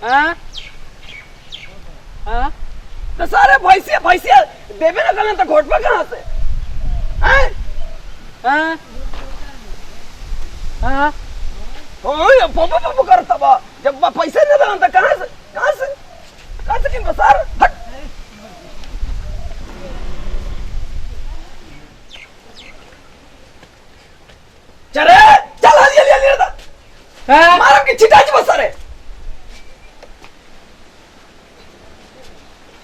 हाँ हाँ तो सारे भैंसिया भैंसिया देवे ना कल तो घोटवा कहाँ से हाँ हाँ हाँ पोपो पोपो करता बा जब पैसे नहीं देना तो कहाँ से किन सर हट चले चल लिया मारम की छिटाच बस रे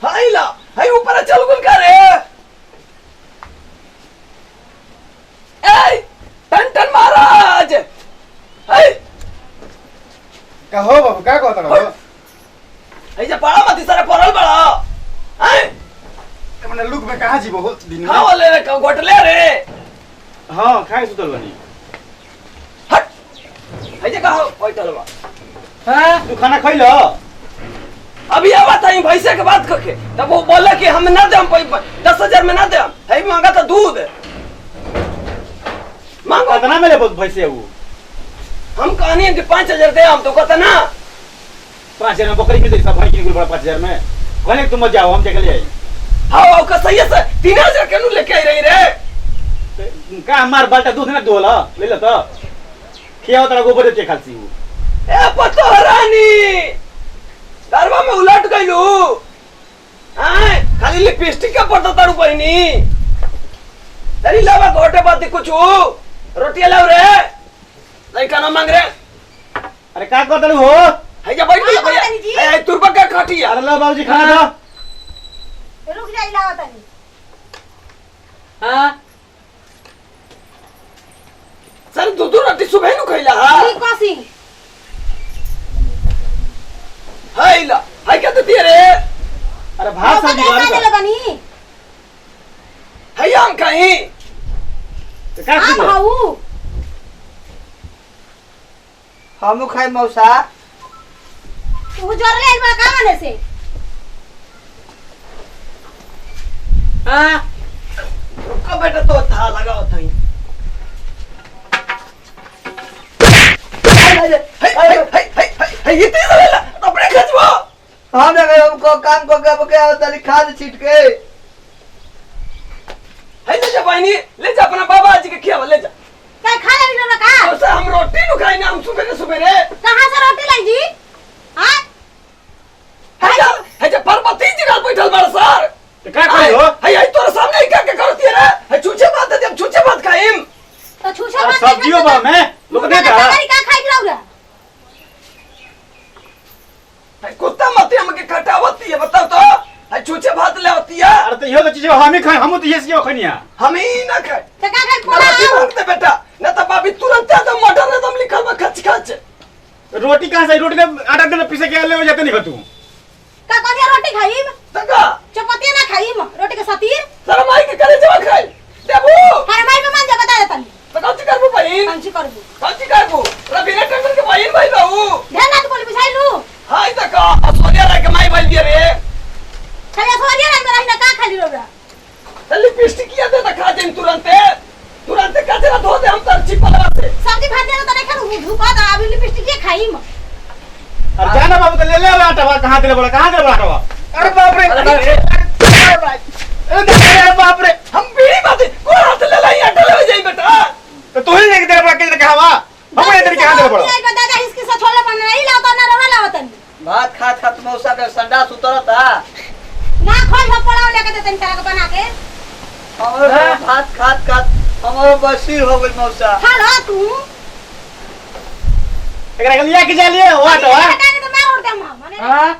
हाय ला हाय ऊपर चल गुल कर ए टन महाराज हाय कहो बाबू क्या कहता हो ऐसे पड़ा मत सारे परल बड़ा हाय हमने लुक में कहां जी बहुत दिन में हां वाले रे गोटले रे हां खाए सुतल बनी हट ऐसे कहो बैठलवा हां तू खाना खइलो अभी आवा था भैंसे के बात करके तब वो बोला कि हम ना दे हम 10,000 में ना दे है मांगा था दूध मांगो कितना में ले भैंसे वो हम कहानी कि 5,000 दे हम तो कहता ना 5,000 में बकरी मिलती सब भाई की बड़ा 5,000 में कहले तुम मत जाओ हम चले जाए हां का सही है 3,000 केनु लेके आई रही रे का हमार बाल्टा दूध ना दोला ले लो तो खियाओ तरा गोबर दे खालसी वो ए पतो रानी दरवा में उलट गइलू हां खाली लिपस्टिक का पड़ता तारू बहिनी तेरी लावा घोटे बात कुछ रोटी लाओ रे नहीं खाना मांग रे अरे का करतलू हो है जा बैठ भैया ए तुरबा का खाटिया अरे ला बाबूजी खाना दो रुक जाई लावा तनी हां सर दूध रोटी सुबह नु खइला हां ठीक कोसी हाइला हाय क्या देती रे अरे भात सब्जी का दे बनी है हम कहीं का हां भाऊ हम खाए मौसा तू जोर ले बा का माने से हां रुको बेटा तो था लगाओ था हाय ये तेज वाला अपने खचवा हम अगर हमको काम को क्या होता है खाद छीट के है ले जा बहनी ले जा अपना बाबा जी के खिया ले जा का खा ले ना का और से हम रोटी नु खाई ना हम सुबह कहां से रोटी लाई जी हां है जा पर्वती जी का बैठल बड़ सर का खाई हो है तोरा सामने क्या करती है रे है छूछे बात दे हम छूछे बात खाइम तो छूछे बात सब्जियों बा मैं लोग दे दा का खाई रौरा है कुत्ता मत हमके खटावती है बताओ तो है छूछे भात ले होती है अरे तो यो तो चीज हम ही खाए हम तो ये सियो खनिया हम ही ना खाए तो का खाई रोटी पोला मांगते बेटा न तो बाबी तुरंत तो मटर ने दम लिखल में खच खच रोटी कहां से रोटी में आटा दे पीसे के ले जाते नहीं तू का कदिया रोटी खाईम तका चपाती ना खाईम रोटी के साथी शर्म आई के करे जवा खाई देबू हर माई में मान जा बता देतन तो कौन करबू बहिन पंची करबू कौन करबू रबिना टंडन के बहिन भाई बाबू ध्यान ना बोली बिछाइलू हाय तका सोनिया रे के माई बोल दिए रे खाया सोनिया रे मेरा ना का खाली रौरा तल्ली पिस्टी किया दे खा देम तुरंत कचरा धो दे हम तर चिपला से सब्जी भात देना तो नहीं खाऊ धुपा दा अभी लिपस्टिक के खाईम अरे जाना बाबू तो ले ले आटा कहां दे बड़ा आटा अरे बाप रे अरे बाप रे हम पीड़ी बात को हाथ ले लाई आटा ले जाई बेटा तो तू ही नहीं दे बड़ा के कहावा हम ये तेरे कहां दे बड़ा नहीं बता दा इसके साथ छोले बन नहीं लाता ना रोना लावतन भात खात मौसा के संडास उतरता ना खोल हम पड़ाव लेके देतन तरह के बना के हमारे भात खात हमारा बसीर हो गई मौसा खा लो तू एकरा के लिया के जा लिए वो आटा हटाने तो मैं उड़ दे माने हां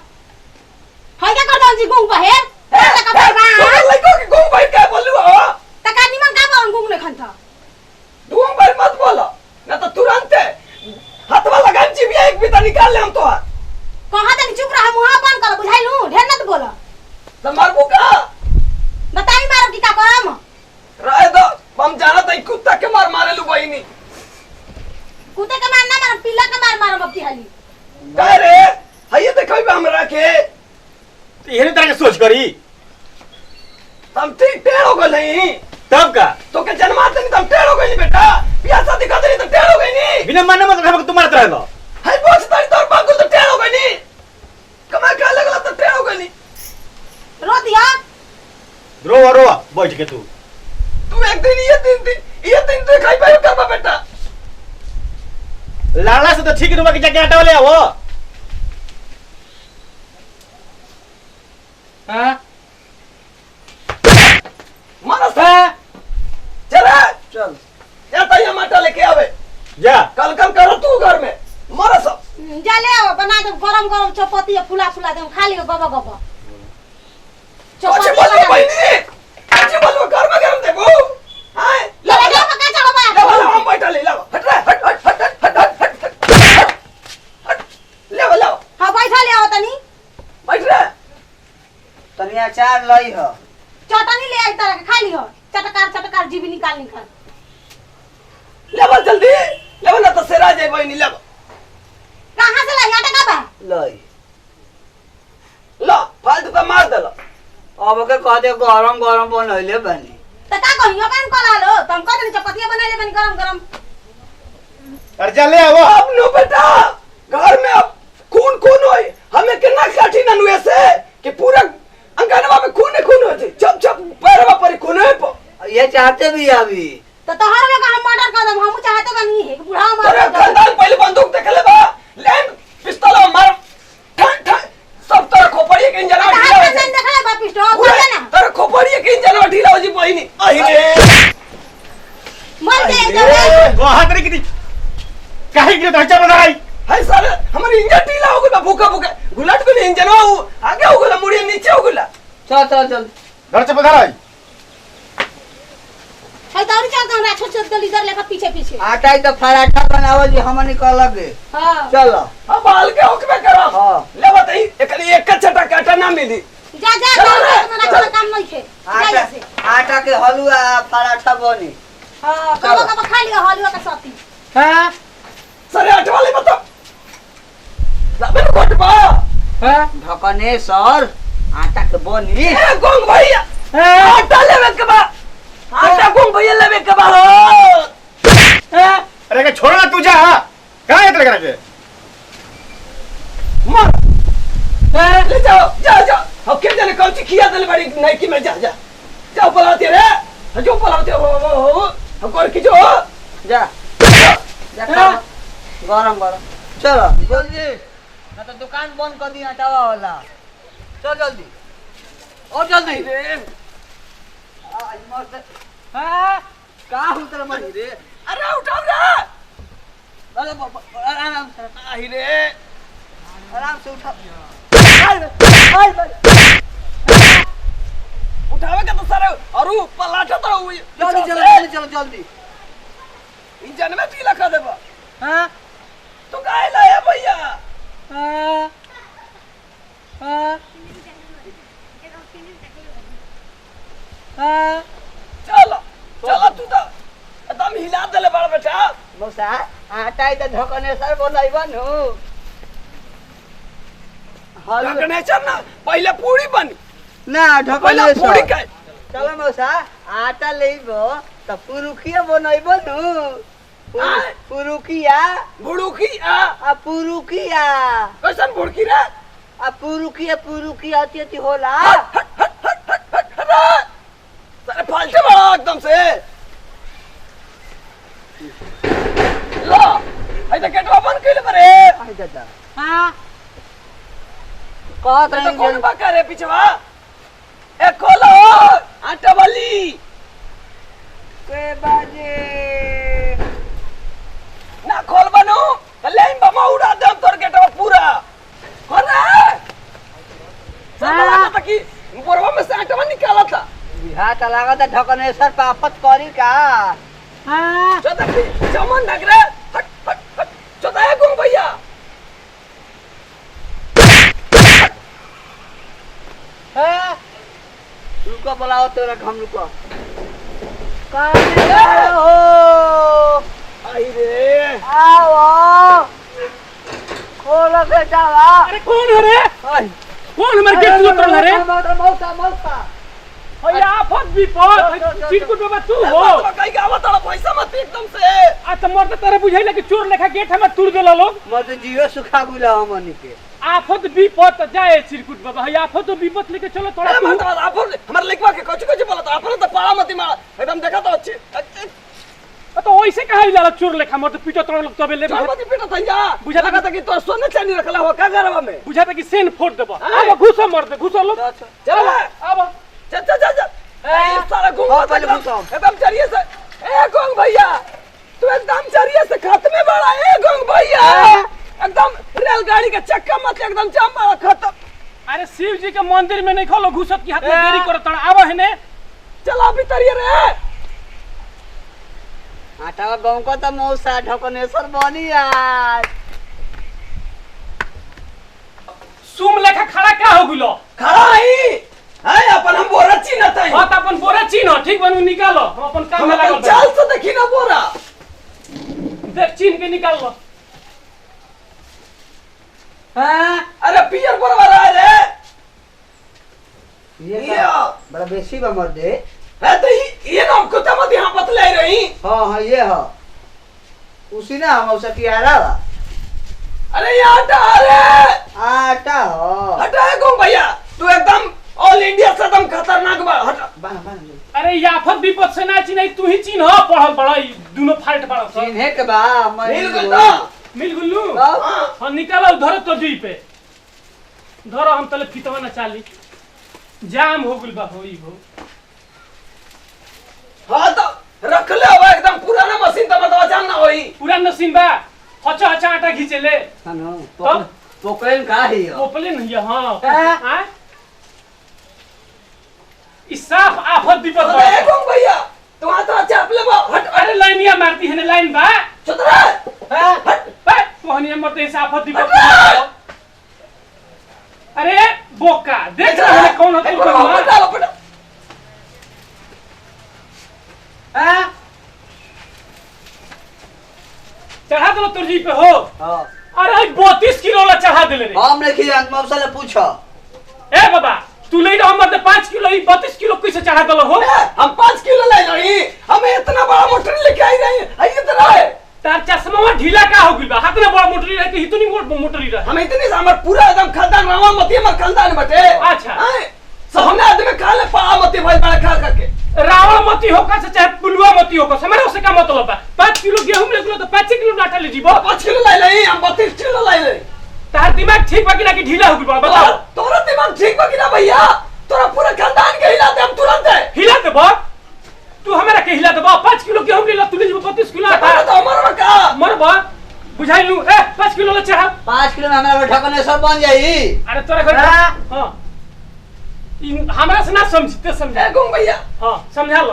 हाय क्या कर दो जी गुंग बाहर तका तो बा लगो कि घूम भाई क्या बोलू हो तका निमन का बा गुंग ने खंता घूम भाई मत बोलो ना तो तुरंत हाथ वाला गंजी भी एक बिता निकाल ले हम तो कहा तनी चुप रहा मुंह बंद कर बुझाइलू ढेर न बोला तो मारबू का बताई मारो की का करम रहे दो हम जाना तो कुत्ता के मारे लू बहिनी कुत्ते के मार ना मार पिल्ला के मार बप्पी हाली काय रे हइए देखो हमरा के ये तरह के सोच करी हम ठीक टेढ़ हो गई तब का तो के जन्माते नहीं तुम टेढ़ हो गई बेटा बियाह शादी कर दे तो टेढ़ हो गई नहीं बिना मानने मतलब हम तुम्हारा तरह लो हाय बोझ तारी तोर बागुल तो टेढ़ हो गई नहीं रो बैठ के तू एक दिन ये दिन तो खाई पाए करबा बेटा लाला से तो ठीक है तुम्हारे जाके आटा वाले आओ हाँ मारा सा चला चल या तो ये आटा लेके आवे जा कल करो तू घर में मारा सब जा ले आओ बना दे गरम गरम चपाती फुला फुला दे खा लियो गबा गबा अच्छी बोलो बहनी अच्छी बोलो घर में गरम देबो हां ले ले पका चलो बा ले हम बैठा ले लाओ हट रे हट ले लाओ हां बैठा ले आओ तनी बैठ रे तनी अचार लई ह चटनी ले आई तरह के खा लियो चटकार जीवी निकाल ले जल्दी ले ना तो सेरा जाए बहनी ले कहां से लाई आटा का बा लई लो फालतू का मार दलो अब के कह दे गरम गरम बनैले बनी त का कहियो कान कोला लो तुम कह दे चपाती बना ले बनी गरम गरम अरे जा ले आओ अब नो बेटा घर में अब खून होई हमें कितना काठी ना नुए से कि पूरा अंगनवा में खून होती जब पैरवा पर खून है ये चाहते भी अभी तो तोहर लोग हम मर्डर कर दम हम चाहते बनी है कि बुढ़ा मार अरे खानदान पहले बंदूक देख ले बा लैंड पिस्तौल मार ठन ठन सब तरह खोपड़ी के इंजन ढीला हो हाथ देख ले बा पिस्टल बोल ना तरह खोपड़ी के इंजन ढीला हो जी बहिनी आई रे मर जाए जब कहां तरी की काहे के ढांचा बनाई है सर हमारी इंजन ढीला हो गया भूखा गुलाट को इंजन आगे हो गया मुड़िया नीचे हो गया चल घर से पधार आई है तौरी चल तो राक्षस से तो लीडर लेकर पीछे आटा ही तो पराठा बनावल जी हम निकल लगे हां चलो अब हाल के होकबे करो हां ले बताई एकली एक छटा काटा ना मिली जा तुम्हारा काम नहीं है जा से आटा के हलवा पराठा बनी हां कब खा लियो हलवा का साथी हाँ सरे आठ वाले बता लाबे कोट बा हाँ ढकने सर आटा के बनी ए गोंग भैया हाँ आटा लेवे के बा आटा गोंग भैया लेवे के बा हो हाँ अरे के छोड़ ना तू जा कहां है तेरे घर के मार ले जाओ जा अब के जाने कौन सी खिया दले बड़ी नहीं कि मैं जा जाओ पलाते रे जो पलाते हो हम कर की जो जा गरम चलो जल्दी ना तो दुकान बंद कर दिया आटा वाला चल जल्दी और जल्दी रे आज मस्त हाँ का उतर मरी रे अरे उठाओ रे अरे आराम से आई रे आराम से उठा उठावे का तो सारे अरु पलाटा तो हुई जल्दी इंजन में ढीला कर देबा हाँ तो काहे लाया भैया हाँ हाँ हाँ चलो तू तो एकदम हिला देले बड़ा बेटा मौसा आटा ही तो ढकने सर बोलाइबन हो ढकने चल ना पहले पूरी बनी ना पहले ढकने पूरी सर खाए चलो मौसा आटा लेबो त पुरुखिया बनइबो नु आय। पुरुखिया बुड़ुकी आ पुरुखिया कैसन बुड़की रे पुरुखिया अति होला सारे फालतू बड़ा एकदम से लो आई तो केटवा बंद कइले बरे आई दादा हाँ कहत तो कौन रही बाका रे पिछवा ए खोलो आटा वाली के बाजे ना खोल बनो कल्याण बमा उड़ा दे हम तोर गेटवा पूरा कौन है सब कि बोरवा में से आटा निकाला था बिहार त लागत ढकने सर पापत करी का हाँ चोदा चमन नगरे हट चोदा है गुंग भैया हाँ रुको बुलाओ तेरा हम रुको हो आई रे आओ खोलो के जावा अरे कौन है रे आई कौन हमारे गेट से उतर रहा रे मौसा हई आफत विपत चिरकुट बाबा तू हो कहीं का आवत पैसा मत एकदम से आ त मर त तारे बुझाइला कि चोर लेखा गेट हमर तुर देला लोग मत जियो सुखा गुला हमनी के आफत विपत जाए चिरकुट बाबा हई आफत विपत लेके चलो तोड़ा अरे तू मत आप हमारे लिखवा के कुछ कुछ बोलत आप तो पाड़ा मत मार एकदम देखा तो अच्छे तो वैसे कहा जाला चोर लेखा मर त पीटो तोड़ लोग तबे ले चल मत पीटा था बुझा लगा था कि तो सोने चांदी रखला हो का घरवा में बुझाता कि सेन फोड़ देबो अब घुसो मर दे घुसो लोग चल अब चल चल चल चल ए सारा घूम हाँ, पहले घुसाओ। एकदम चलिए से ए गोंग भैया तू एकदम चलिए से खत्म में बड़ा ए गोंग भैया एकदम रेलगाड़ी का चक्का मत एकदम जाम बड़ा खत्म अरे शिव जी के मंदिर में नहीं खोलो घुसत की हाथ में देरी करत आवा है ने चला भीतर रे आटा गाँव को तो मौसा ढकनेश्वर बनी आज सुम लेखा खड़ा का हो गुलो खड़ा ही है अपन हम बोरा चिन्हत है हां त अपन बोरा चिन्ह ठीक बनू निकालो हम अपन काम में लागल चाल से देखी ना बोरा देख चिन्ह के निकाल लो हां अरे पियर बोरा वाला है रे ये बड़ा बेसी बा मर दे है तो ये ना हमको तो मत यहां बतला रही हां हां ये हां उसी ना मौसा की आ रहा अरे ये आटा रे आटा हो हटा है गोंग भैया तू एकदम ऑल इंडिया से एकदम खतरनाक बा हटा बन बन अरे याफत विपत से ना चिन्ह तू ही चिन्ह पढ़ल बड़ा दोनों फाल्ट बड़ा सब चिन्हे के बा मिल गई तो मिल गुल्लू हां हां निकालो धरो तो दी पे धरो हम तले फितवा ना चाली जाम हो गुल बा होई हो हां तो रख ले अब एकदम पुराना मशीन तो मतलब जान ना होई पूरा नसीन बा हचा हचा आटा खींचे ले हां तब? पोकलेन का ही हो ओपले नहीं है हां हाँ। हां इस साफ आफत विपत बा अरे गोंग भैया तू आ तो चाप ले बा हट अरे लाइनिया मारती है ने लाइन बा चुतरा हां हट कोहनिया मरते से आफत विपत अरे बोका देख रहा है कौन है तू डालो पड़ा हां चढ़ा दो तुरजी पे हो हां अरे 32 किलो ला चढ़ा देले रे हम नहीं किया मौसा ले पूछो ए बाबा तू ले रहा मरते 5 किलो ही 32 किलो कैसे चढ़ा दलो हो हम 5 किलो ले रही हमें इतना बड़ा मोटर लेके आई रही है इतना है तार चश्मा ढीला का हो गइल बा हाथ में बड़ा मोटरी रहे कि इतनी मोटरी रहे हम इतनी से हमार पूरा एकदम खानदान रावा मती में खानदान बटे अच्छा। सब हमने आदमी खा ले पा मती भाई बड़ा खा करके रावण मती होकर से चाहे पुलवा मती होकर से हमारे उससे का मतलब बा 5 किलो गेहूं ले गेलो तो 5 किलो आटा ले जीबो 5 किलो ले रही हम 32 किलो ले रही तार दिमाग ठीक बा कि ना कि ढीला हो गइल बा बताओ तोरा दिमाग ठीक बा कि ना भैया तोरा पूरा खानदान के हिलाते हम तुरंत है हिला दे बा तू हमरा के हिला दे बा 5 किलो गेहूं ले ला तू ले जीबो 32 किलो आटा तो हमारा का मर बा बुझाई लू ए 5 किलो ले चढ़ा 5 किलो में हमारा ढकनेश्वर बन जाई अरे तोरा घर हां हमरा से ना समझते समझा ए गोंग भैया हां समझा लो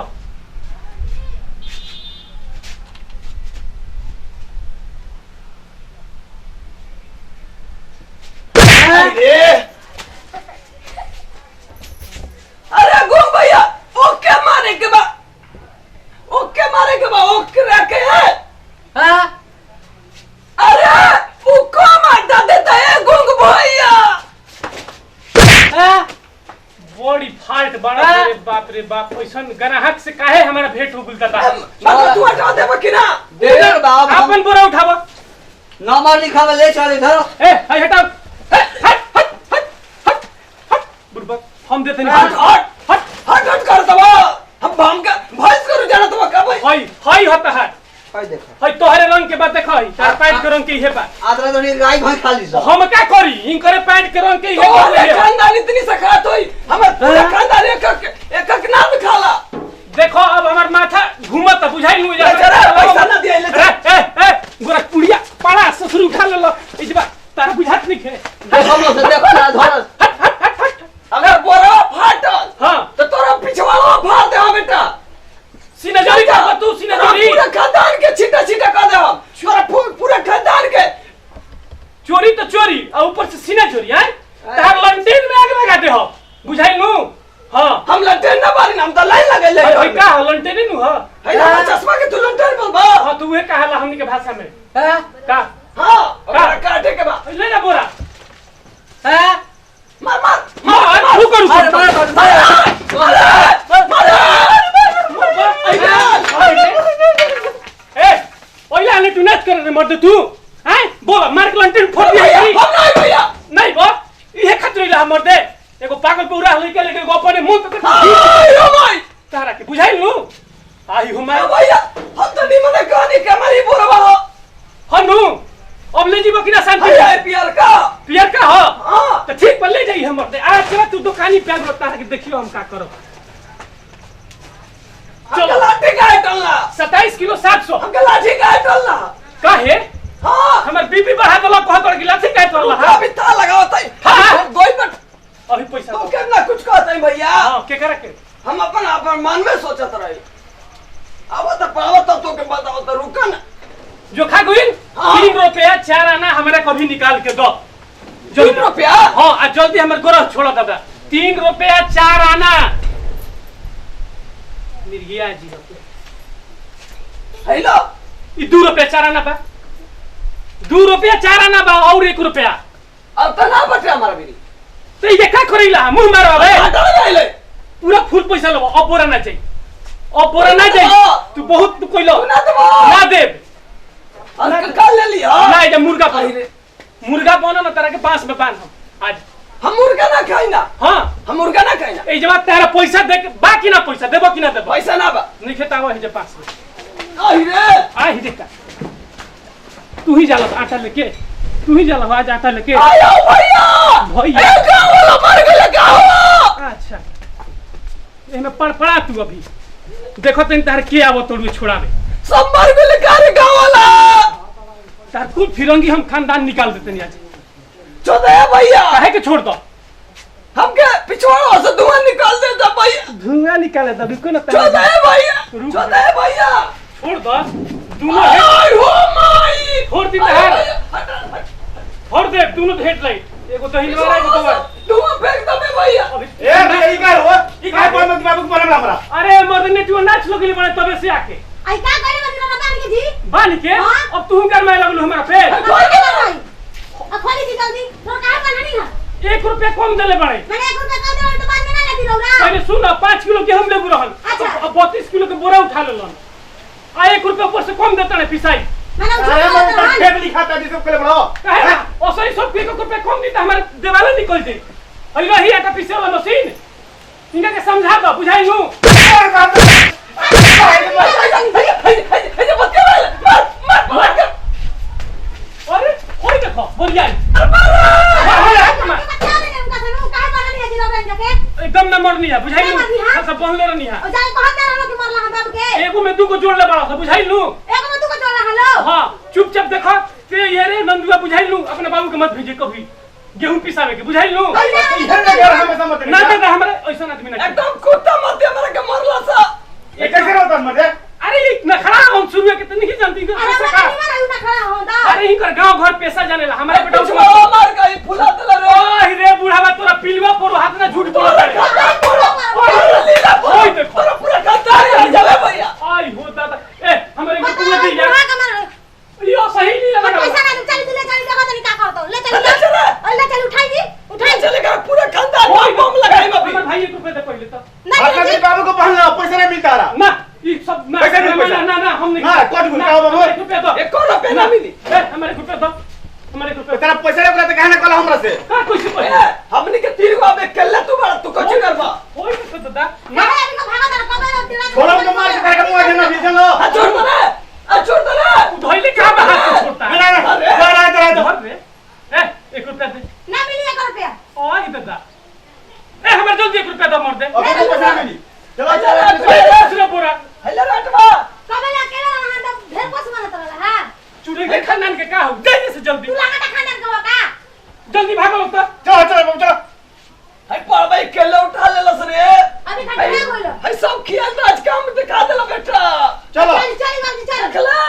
अरे गोंग भैया ओके मारे के बा ओके रखे है हां अरे उको मार देता है गोंग भैया हां बड़ी फाल्ट बड़ा रे बाप ऐसन ग्राहक से काहे हमारा भेंट हो गुलता था मतलब तू हटा देबो कि ना दे बाप अपन बोरा उठावा नंबर लिखावे ले चल इधर ए हाय हटाओ हट बुरबक हम देते हट नहीं हट हट हट कर दबा हम भाम का भैंस करू जाना तो का भाई हाय हाय हट हट हाय देखो हाय तोहरे रंग के बात देखो तार पैंट के रंग के हे बा आदरा तो गाय भैंस खा ली सब हम क्या करी इनकरे पैंट के रंग के हे तो बा खानदान इतनी सखात होई हमार पूरा खानदान एक नाम खाला देखो अब हमार माथा घूमत बुझाई लू जा पैसा ना दिया ले ए गोरा कुड़िया पाड़ा ससुर उठा ले लो इजबा तारा बुझात नहीं खे देखो से देखो ना धर हट अगर बोरा फाटल हां तो तोरा पिछवाड़ा फाड़ दे बेटा सीनाजोरी का तू सीनाजोरी पूरा खानदान के छीटा कर दे हम तोरा पूरा खानदान के चोरी तो चोरी और ऊपर से सीना चोरी है तार लंडेन में आग लगा दे हो बुझाई लू हां हम लंटेन ना बारी हम तो लाइन लगे ले भाई का लंडेन नु हो है ना चश्मा के तू लंटेन बोलबा हां तू ये कहला हमनी के भाषा में हां का हां और काटे के बा ले ना बोरा हां मार मार तू करू मार आई हो भाई तारा के बुझाई नु आई हो मैं भैया हम तो निमने कहानी कमरी बोरबा हो हनु अब ले जीबो कि ना शांति भैया पियर का हो हां तो ठीक पर ले जाई हमर दे आज के बाद तू दुकानी प्यार बता के देखियो हम का करब चलो लाठी का टलना 27 किलो 700 हम लाठी का टलना काहे हां हमर बीपी बढ़ा देला कहत और गिलास काट रहला का भी ता लगाओ तई हाँ। गोई पर अभी पैसा तो दो कितना कुछ कहते हैं भैया हां के करे के हम अपन मन में सोचत रही अब तो पावत तो के बताओ तो रुका ना जो खा गुइन हाँ। 3 रुपया 4 आना हमरा कभी निकाल के दो 3 रुपया हां आ जल्दी हमर गोरा छोड़ दादा 3 रुपया 4 आना निर्गिया जी हेलो ई 2 रुपया 4 आना बा 2 रुपया 4 आना बा और 1 रुपया अब तो ना बचे हमारा भी तो ये का करेला मुंह मारो बे हटल जाइले पूरा फुल पैसा लो अब बोरा ना चाहिए अब बोरा ना चाहिए तू बहुत तू कोइलो तू ना देबो ना देब आज का ले लिया ना ये मुर्गा अरे। पाल मुर्गा बनो ना तरह के बांस में बांध हम आज हम मुर्गा ना खाई ना हां हम मुर्गा ना खाई ना ए जब तेरा पैसा दे बाकी ना पैसा देबो कि ना देबो पैसा ना बा नहीं खेतावा है जे पास में आई रे आ ही देखा तू ही जाला आटा लेके तू ही जाला आज आटा लेके आयो भैया भैया। ए गाँव वाला मर गया गाँव अच्छा एमे पड़ा तू अभी देखो तन तार के आवो तोड़ू छोड़ावे सब मर गए कार गाँव वाला तार कुल फिरंगी हम खानदान निकाल देते नहीं आज चोदे भैया काहे के छोड़ दो हमके पिछवाड़ा से धुआं निकाल देता भैया धुआं निकाले दो रुको ना चोदे भैया रुक। चोदे भैया छोड़ दो दोनों हेड आई हो माई छोड़ दी अरे तहार भैया, हट, हट। छोड़ दे दोनों हेडलाइट एगो दही वाला एगो पिछवाड़ा दवा से धुआं फेंक दबे भैया अभी ए भैया ई का हो ई का बोल मत बाबू बोलम हमरा अरे मदन तू नाच लगली बड़े तबे से आके आई का करे मतलब ना बांध के जी बान के हाँ। अब तू कर मैं लगलू हमरा पे खोल के ना भाई अब खोली दी जल्दी तो का बनानी है 1 रुपया कम देले बड़े मैंने 1 रुपया का दे तो बाद में ना लेती रहुरा पहले सुन 5 किलो गेहूं लेबू रहल अच्छा। अब 32 किलो के बोरा उठा लेलन आ 1 रुपया ऊपर से कम देता ने पिसाई मैंने अरे उठा मैं तो खेत लिखाता जी सब के बड़ो काहे ओसरी सब के रुपया कम दी त हमारे देवाला निकल जाई अई रही आटा पीसे वाला मशीन इनका के समझा दो बुझाई नु अरे होई देखो बोलिया बता दे उनका सनु का बनानी है जी रहुरा इनके एकदम न मरनी है बुझाई नु नहीं मरनी है? सब बहले रहनी है और जाए कहते रहो कि मरला हम बाबू के एगो में दू को जोड़ ले बड़ा सब बुझाई नु एगो में तू को जोड़ रहा लो हां चुपचाप देखो ते ये रे नंदुआ बुझाई लू अपने बाबू के मत भेजे कभी गेहूं पिसावे के बुझाई लू इधर ना घर हमेशा मत ना दे हमारे ऐसा आदमी ना एकदम कुत्ता मत हमारे के मरला सा ये कैसे रहता मत अरे ये न खड़ा हम शुरू के तो नहीं जानती कि अरे ऐसा मैं का नहीं मारा ना खड़ा हो दा अरे इनकर गांव घर पैसा जाने ला हमारे बेटा पिछवाड़ा मार गई फुला दला रे ओह रे बुढ़ावा तोरा पिलवा पर हाथ ना झूठ बोल रहा ओए देखो पूरा पूरा खाता है जावे भैया आई हो दादा ए हमारे को बता पूरा दे बुढ़ा यार का मार यो सही नहीं लगा पैसा ना चल ले चल देखो तो निका करतो ले चल ले चल। ले चल उठाई दी उठाई चलेगा पूरा खानदान ओए बम लगाई हमारे अभी भाई को पे दे पहले तो हाथ नहीं में बाबू को पहनना पैसा नहीं मिलता रहा ना ये सब ना पैसा नहीं, पैसा। ना हम नहीं ना, कौन बोल रहा है बाबू? हमारे को पे दो 1 रुपया ना मिली ए हमारे को पे दो हमारे को पे तेरा पैसा नहीं तो कहना कल हमरा से का कुछ पे हमने के 3 गो अबे केला तू बड़ा तू कुछ करबा ओए तो दादा ना अभी को भागा दर कबे दिन छोड़ा तो मार के तेरे मुंह देना भी चलो आ छोड़ दे रे आ छोड़ दे रे धोइले कहां में हाथ से छोड़ता है ना तेरा धर रे ए 1 रुपया दे ना मिली 1 रुपया ओए दादा ए हमारे जल्दी 1 रुपया दो मोड़ दे अभी तो पैसा मिली चलो दूसरा बोरा हेलो रटवा कबे अकेला वहां तो ढेर पस बनत रहला हां चूड़ी के खानदान के का हो जल्दी से जल्दी तू लागत खानदान का का जल्दी भागो तो चलो चलो चलो हाय पर भाई केला उठा लेलस रे अभी खा नहीं बोलो हाय सब खियाल राज काम दिखा देला बेटा चलो चल चल जल्दी चल देखला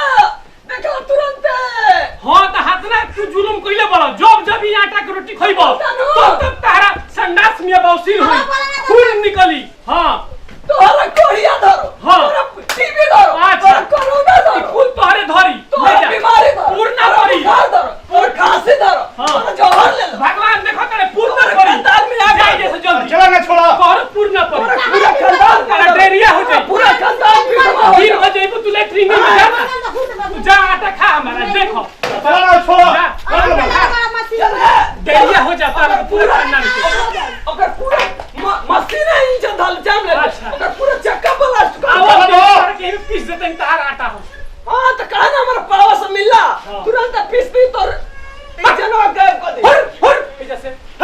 तुरंत हां तो हाथ ना तू जुलुम कइले बड़ा जब ई आटा के रोटी खइबो तब तारा संडास में बौसील होई खून निकली हां तोहरा कोढ़िया धरो हाँ। तोहरा टीबी धरो अच्छा। तोहरा कोरोना ई धरो फूल तोहरे धरी तोहरा ले जा। बीमारी धरो पूर्ण तोहरा पड़ी बुखार धरो तोहरा खांसी धरो हाँ। तोहरा जहर ले लो भगवान देखो तेरे पूर्ण तोहरा पड़ी खानदान में आ जाए गया जैसे जल्दी चलो ना छोड़ो तोहर पूर्ण पड़ी पूरा खानदान तेरा डेरिया हो जाए पूरा खानदान बीमार हो फिर जाए हो जाए तू लेटरिन में जा ना तू जा आटा खा हमारा देखो चलो ना छोड़ो जा और बड़ा मस्ती डेरिया हो जाता है पूरा खानदान